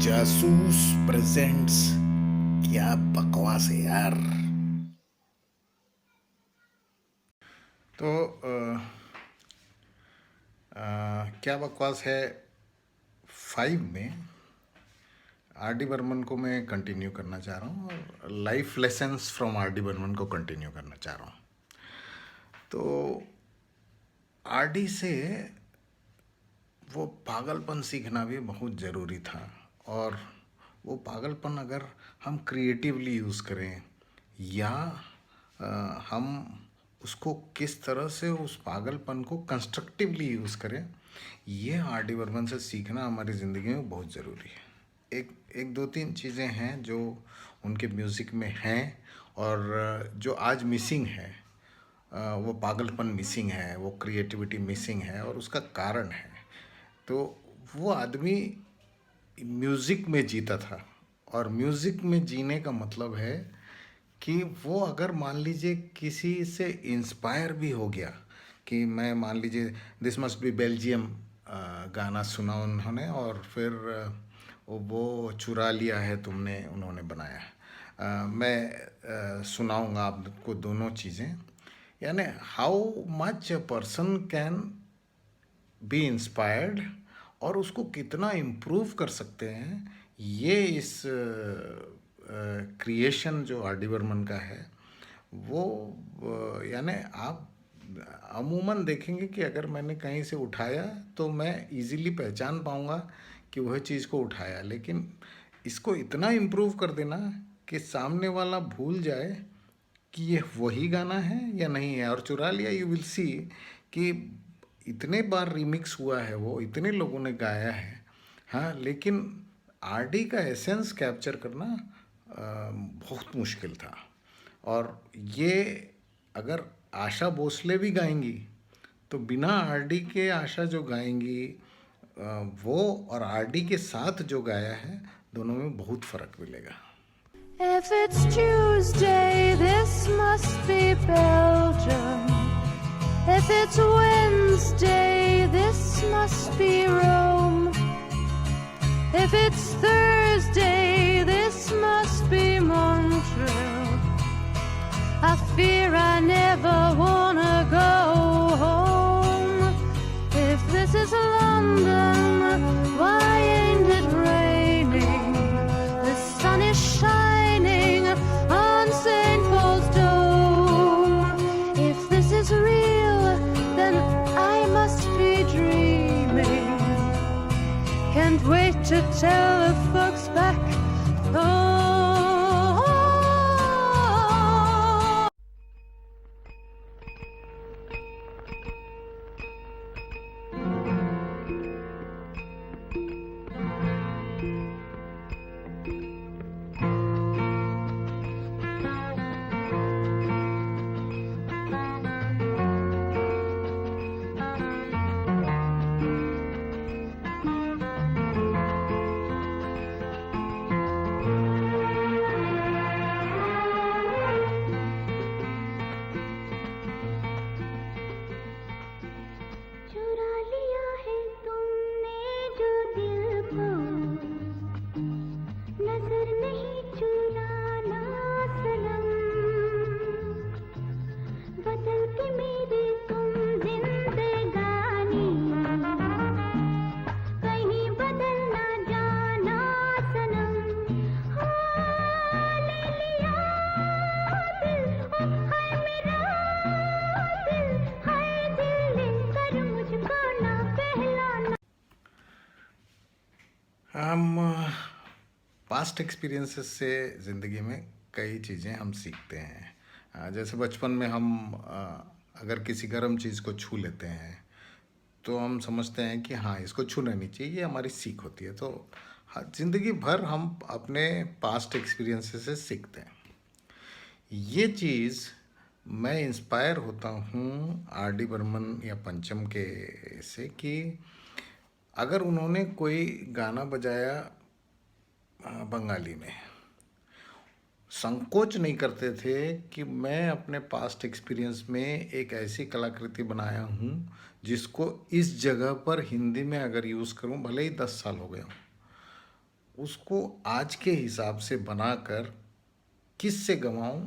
जासूस प्रेजेंट्स। क्या बकवास है यार। तो क्या बकवास है 5 में आर डी बर्मन को मैं कंटिन्यू करना चाह रहा हूँ और life lessons from R D Burman को कंटिन्यू करना चाह रहा हूँ। तो आर डी से वो पागलपन सीखना भी बहुत ज़रूरी था। और वो पागलपन अगर हम क्रिएटिवली यूज़ करें या अ, हम उसको किस तरह से उस पागलपन को कंस्ट्रक्टिवली यूज़ करें, ये आर डी बर्मन से सीखना हमारी ज़िंदगी में बहुत ज़रूरी है। एक एक दो तीन चीज़ें हैं जो उनके म्यूज़िक में हैं और जो आज मिसिंग है। वो पागलपन मिसिंग है, वो क्रिएटिविटी मिसिंग है और उसका कारण है। तो वो आदमी म्यूज़िक में जीता था और म्यूज़िक में जीने का मतलब है कि वो अगर मान लीजिए किसी से इंस्पायर भी हो गया कि मैं मान लीजिए दिस मस्ट बी बेल्जियम गाना सुना उन्होंने और फिर वो चुरा लिया है तुमने उन्होंने बनाया। मैं सुनाऊंगा आपको दोनों चीज़ें, यानी how much a person can be inspired और उसको कितना इम्प्रूव कर सकते हैं। ये इस क्रिएशन जो आर डी बर्मन का है वो यानी आप अमूमन देखेंगे कि अगर मैंने कहीं से उठाया तो मैं इजीली पहचान पाऊँगा कि वह चीज़ को उठाया, लेकिन इसको इतना इम्प्रूव कर देना कि सामने वाला भूल जाए कि ये वही गाना है या नहीं है। और चुरा लिया यू विल सी कि इतने बार रीमिक्स हुआ है, वो इतने लोगों ने गाया है, हाँ, लेकिन आरडी का एसेंस कैप्चर करना बहुत मुश्किल था। और ये अगर आशा भोसले भी गाएंगी तो बिना आरडी के आशा जो गाएंगी वो और आरडी के साथ जो गाया है दोनों में बहुत फ़र्क मिलेगा। If it's Tuesday, this must be Belgium. If it's Wednesday, this must be Rome. If it's Thursday, this must be Montreal. I fear I never wanna go home. If this is London, why ain't it raining? The sun is shining on St. Paul's Dome. If this is real, then I must be dreaming. Can't wait to tell the folks back home. चुरा लिया है तुमने जो दिल को, नजर नहीं चुराना सनम। बदल के मेरी तुम जिंदगानी, कहीं बदल ना जाना सनम। हाँ, ले लिया दिल, ओ हाय मेरा दिल, हाय दिल लेकर मुझको ना कहलाना। हम पास्ट एक्सपीरियंसेस से ज़िंदगी में कई चीज़ें हम सीखते हैं। जैसे बचपन में हम अगर किसी गर्म चीज़ को छू लेते हैं तो हम समझते हैं कि हाँ, इसको छूना नहीं चाहिए, ये हमारी सीख होती है। तो हाँ, ज़िंदगी भर हम अपने पास्ट एक्सपीरियंसेस से सीखते हैं। ये चीज़ मैं इंस्पायर होता हूँ आर डी बर्मन या पंचम के से कि अगर उन्होंने कोई गाना बजाया बंगाली में, संकोच नहीं करते थे कि मैं अपने पास्ट एक्सपीरियंस में एक ऐसी कलाकृति बनाया हूँ जिसको इस जगह पर हिंदी में अगर यूज़ करूँ, भले ही 10 साल हो गए हों, उसको आज के हिसाब से बनाकर किस से गवाऊं,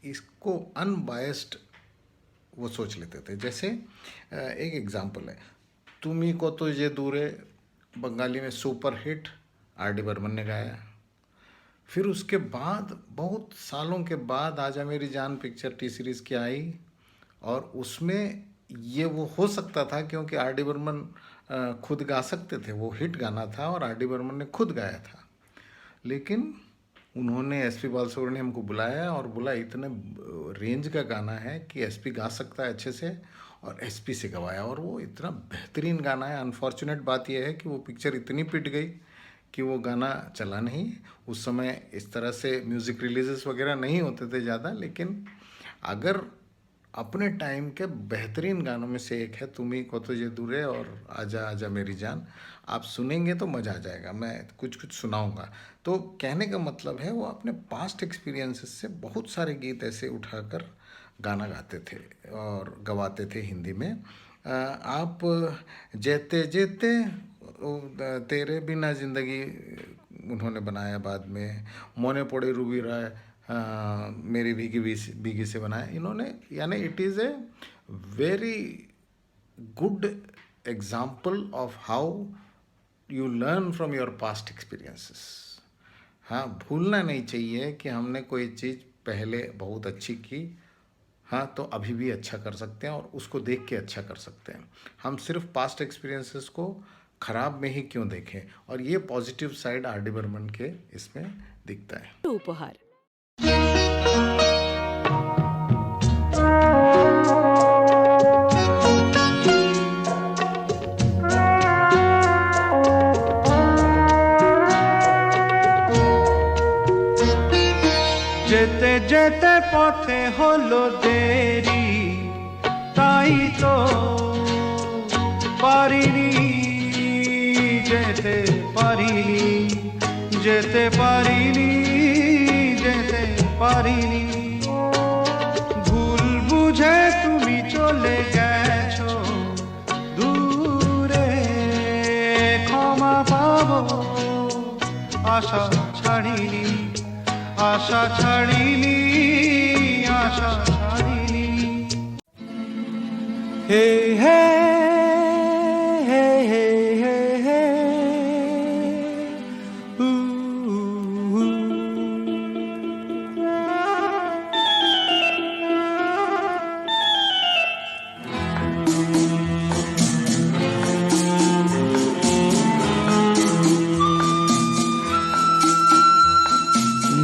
इसको अनबायस्ड वो सोच लेते थे। जैसे एक एग्जांपल है, तुम्ही को तो ये दूर है, बंगाली में super hit R D Burman ने गाया। फिर उसके बाद बहुत सालों के बाद आजा मेरी जान पिक्चर टी सीरीज़ की आई, और उसमें ये वो हो सकता था क्योंकि आर डी बर्मन खुद गा सकते थे, वो हिट गाना था और आर डी बर्मन ने खुद गाया था। लेकिन उन्होंने एस पी बालसुब्रमण्यम हमको बुलाया और बोला इतने रेंज का गाना है कि एस पी गा सकता है अच्छे से, और एस पी से गवाया और वो इतना बेहतरीन गाना है। अनफॉर्चुनेट बात यह है कि वो पिक्चर इतनी पिट गई कि वो गाना चला नहीं। उस समय इस तरह से म्यूज़िक रिलीजेस वगैरह नहीं होते थे ज़्यादा, लेकिन अगर अपने टाइम के बेहतरीन गानों में से एक है तुम्ही को तो ये दूर है और आजा आजा मेरी जान, आप सुनेंगे तो मज़ा आ जाएगा। मैं कुछ कुछ सुनाऊंगा। तो कहने का मतलब है वो अपने पास्ट एक्सपीरियंसेस से बहुत सारे गीत ऐसे उठाकर गाना गाते थे और गवाते थे हिंदी में। आप जेते जेते तेरे बिना ज़िंदगी उन्होंने बनाया, बाद में मोने पड़े रूबी राय मेरी भीगी भीगी से बनाया इन्होंने। यानी it is a very good example of how you learn from your past experiences. हाँ, भूलना नहीं चाहिए कि हमने कोई चीज़ पहले बहुत अच्छी की, हाँ तो अभी भी अच्छा कर सकते हैं और उसको देख के अच्छा कर सकते हैं। हम सिर्फ पास्ट एक्सपीरियंसेस को ख़राब में ही क्यों देखें, और ये positive side R D Burman के इसमें दिखता है। उपहार যেতে যেতে পথে হলো দেরি, তাই তো পারিনি যেতে পারিনি, যেতে পারিনি, যেতে পারিনি। ভুল বুঝে তুমি চলে গেছো দূরে, ক্ষমা পাবো আশা ছাড়িনি, আশা ছাড়িনি, আশা ছাড়িনি। হে হে হে হে হে হে উ উ।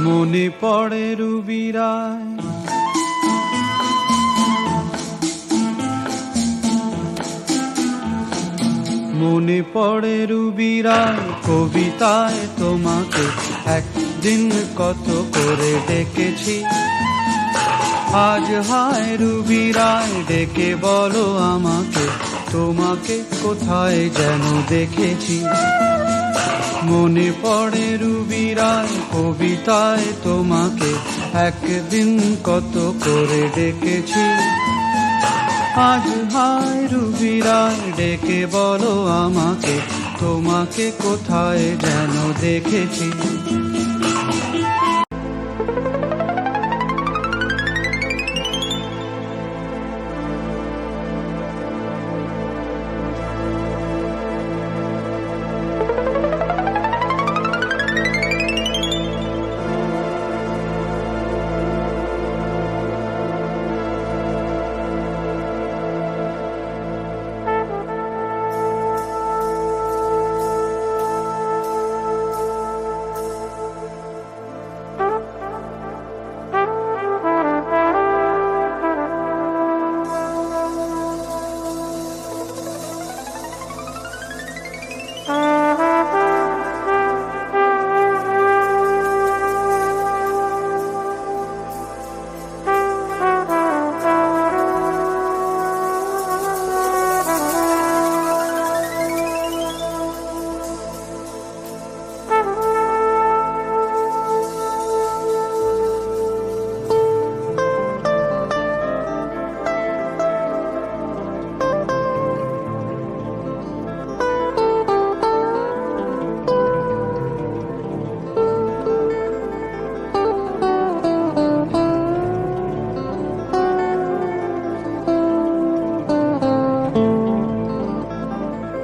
মনে পড়ে রুবি রায়, মনে পড়ে রুবি রায় কবিতায় তোমাকে একদিন কত করে ডেকেছি। আজ হায় রুবি রায় ডেকে বলো আমাকে, তোমাকে কোথায় যেন দেখেছি। মনে পড়ে রুবি রায় কবিতায় তোমাকে একদিন কত করে ডেকেছি। আজ হায় রুবি রায় ডেকে বলো আমাকে, তোমাকে কোথায় যেন দেখেছি।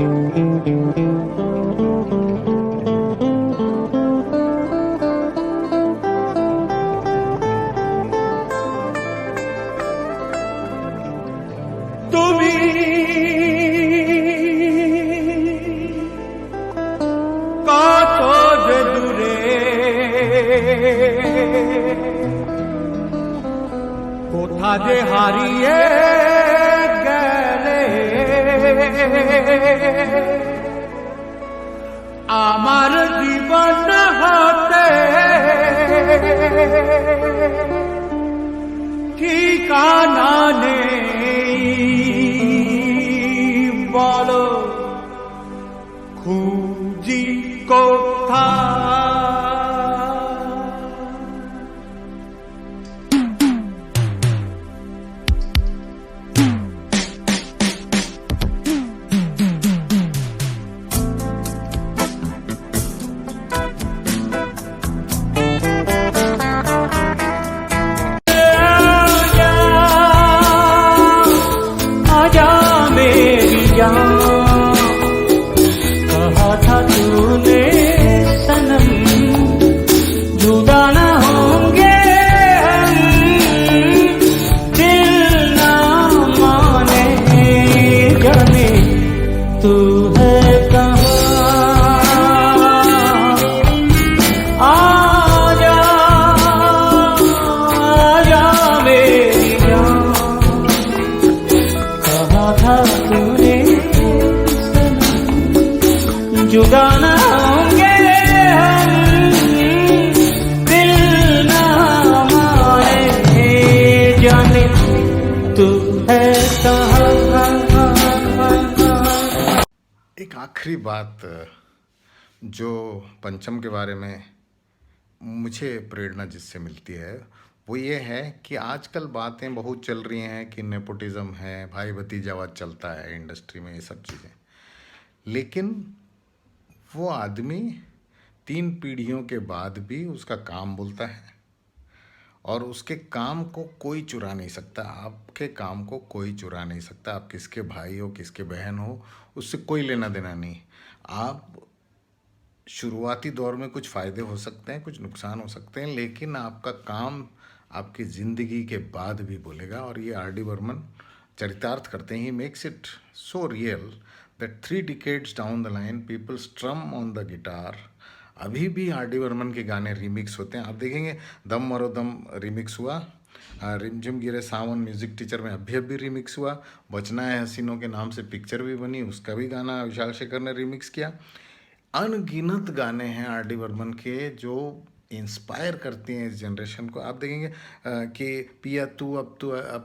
তুমি কত যে দূরে, কোথা যে হারিয়ে গেলে, আমার জীবন হতে ঠিকানা নেই, বলো খুঁজি কোথায়। आजा मेरी जान, कहा था तूने सनम, जुदा न होंगे हम, दिल ना माने जाने तू है कहाँ। आजा आजा मेरी जान, कहा था तूने सनम, जुदा न होंगे हम, दिल ना माने जाने तू है कहाँ। एक आखिरी बात जो पंचम के बारे में मुझे प्रेरणा जिससे मिलती है वो ये है कि आजकल बातें बहुत चल रही हैं कि नेपोटिज्म है, भाई भतीजावाद चलता है इंडस्ट्री में, ये सब चीज़ें, लेकिन वो आदमी 3 पीढ़ियों के बाद भी उसका काम बोलता है और उसके काम को कोई चुरा नहीं सकता। आपके काम को कोई चुरा नहीं सकता। आप किसके भाई हो, किसके बहन हो, उससे कोई लेना देना नहीं। आप शुरुआती दौर में कुछ फ़ायदे हो सकते हैं, कुछ नुकसान हो सकते हैं, लेकिन आपका काम आपकी ज़िंदगी के बाद भी बोलेगा। और ये आर डी बर्मन चरितार्थ करते हैं। He makes it so real that 3 decades down the line people स्ट्रम on the guitar. अभी भी आर डी बर्मन के गाने रिमिक्स होते हैं। आप देखेंगे दम मरो दम रिमिक्स हुआ, रिमझिम गिरे सावन म्यूज़िक टीचर में अभी रिमिक्स हुआ, बचना है हसीनों के नाम से पिक्चर भी बनी, उसका भी गाना विशाल शेखर ने रिमिक्स किया। अनगिनत गाने हैं आर डी बर्मन के जो इंस्पायर करती हैं इस जनरेशन को। आप देखेंगे कि पिया तू अब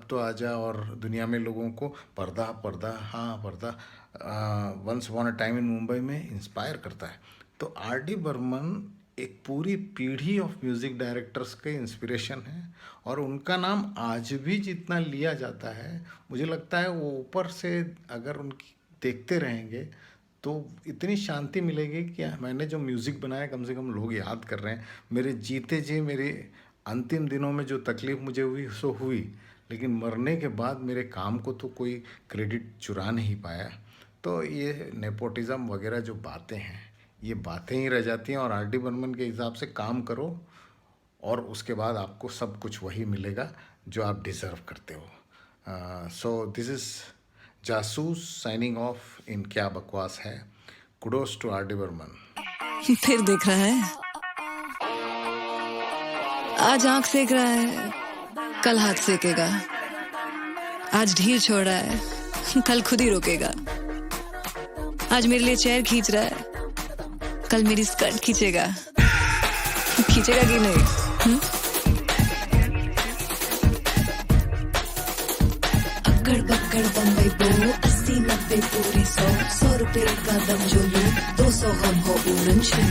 तो आजा, और दुनिया में लोगों को पर्दा पर्दा हाँ पर्दा, once upon a time in Mumbai में इंस्पायर करता है। तो आर डी बर्मन एक पूरी पीढ़ी ऑफ म्यूज़िक डायरेक्टर्स के इंस्पिरेशन है और उनका नाम आज भी जितना लिया जाता है मुझे लगता है वो ऊपर से अगर उनकी देखते रहेंगे तो इतनी शांति मिलेगी कि मैंने जो म्यूज़िक बनाया कम से कम लोग याद कर रहे हैं। मेरे जीते जी मेरे अंतिम दिनों में जो तकलीफ़ मुझे हुई सो हुई, लेकिन मरने के बाद मेरे काम को तो कोई क्रेडिट चुरा नहीं पाया। तो ये नेपोटिज़म वगैरह जो बातें हैं ये बातें ही रह जाती हैं और आर डी बर्मन के हिसाब से काम करो और उसके बाद आपको सब कुछ वही मिलेगा जो आप डिज़र्व करते हो। So this is Jasoos signing off in क्या बकवास है। Kudos to R D Burman. फिर देख रहा है, आज आंख सेक रहा है, कल हाथ सेकेगा, आज ढील छोड़ रहा है, कल खुद ही रोकेगा, आज मेरे लिए चेयर खींच रहा है, कल मेरी स्कर्ट खींचेगा। खींचेगा कि नहीं? अक्कड़ बक्कड़ बम्बई बोलो 80-90 पूरी 100 रुपए का दम जो लूं 200 हम हो उड़न छू।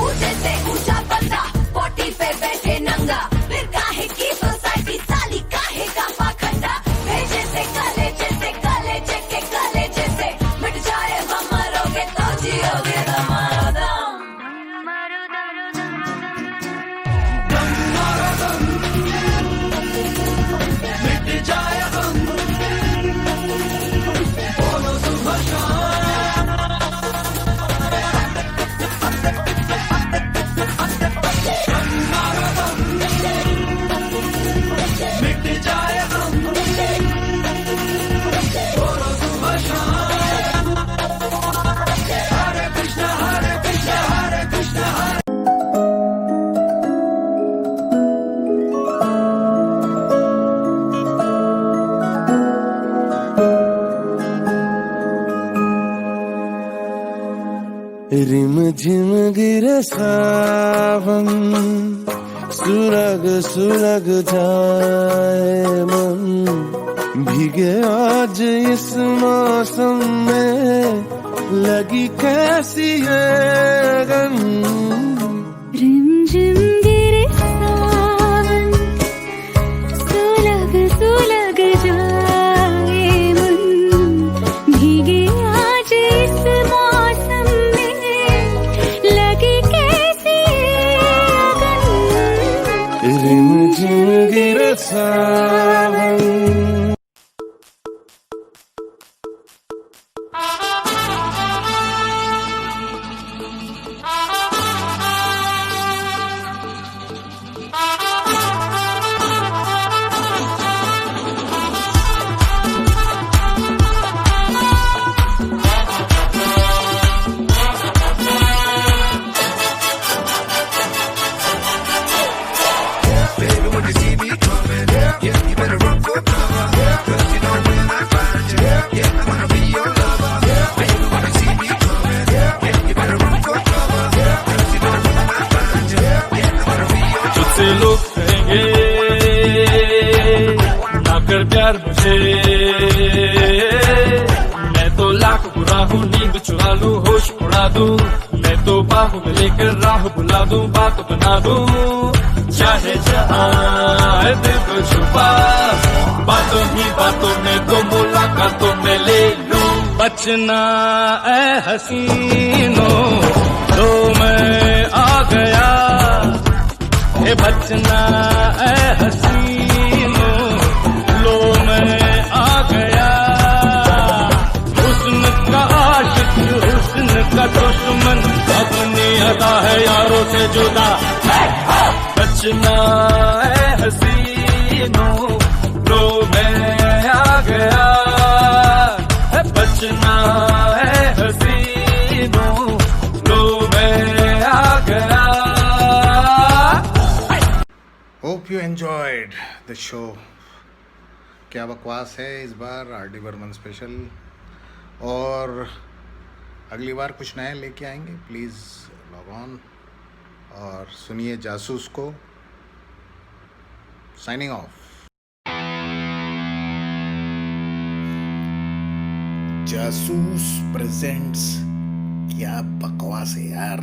ऊंचे से ऊंचा बंदा 40 पे बैठे नंगा, फिर काहे की सोसाइटी साली काहे का पाखंडा, भेजे से कलेजे के कलेजे से मिट जाए हम मरोगे तो जियोगे हमारा दम। मिट जाए हम झिम गिरे सावन सुलग सुलग जाए मन भीगे आज इस मौसम में लगी कैसी है गन रिमझिम गिरे सावन सुलग सुलग जाए मन भीगे आज इस मौसम में लगी कैसी अगन रिमझिम गिरे सावन तुझसे लोग कहेंगे ना कर प्यार मुझे, मैं तो लाख बुरा हूँ, नींद चुरा लूं, होश उड़ा दूं, मैं तो बाहों में लेकर राह बुला दूं, बात बना दूं, चाहे जहां दिल को छुपा, बातों ही बातों में तो मुलाकातों में ले लूं। बचना ऐ हसीनों तो मैं आ गया, ये बचना ऐ हसीनों लो मैं आ गया, हुस्न का आशिक हुस्न का दुश्मन अपनी अदा है यारों से जुदा। बचना ऐ हसीनों लो मैं आ गया, बचना ऐ हसीनों लो मैं आ गया। Hope you enjoyed the show. क्या बकवास है इस बार आर डी बर्मन स्पेशल, और अगली बार कुछ नया लेके आएंगे। प्लीज़ लॉग ऑन और सुनिए जासूस को। Signing off. जासूस प्रेजेंट्स क्या बकवास है यार।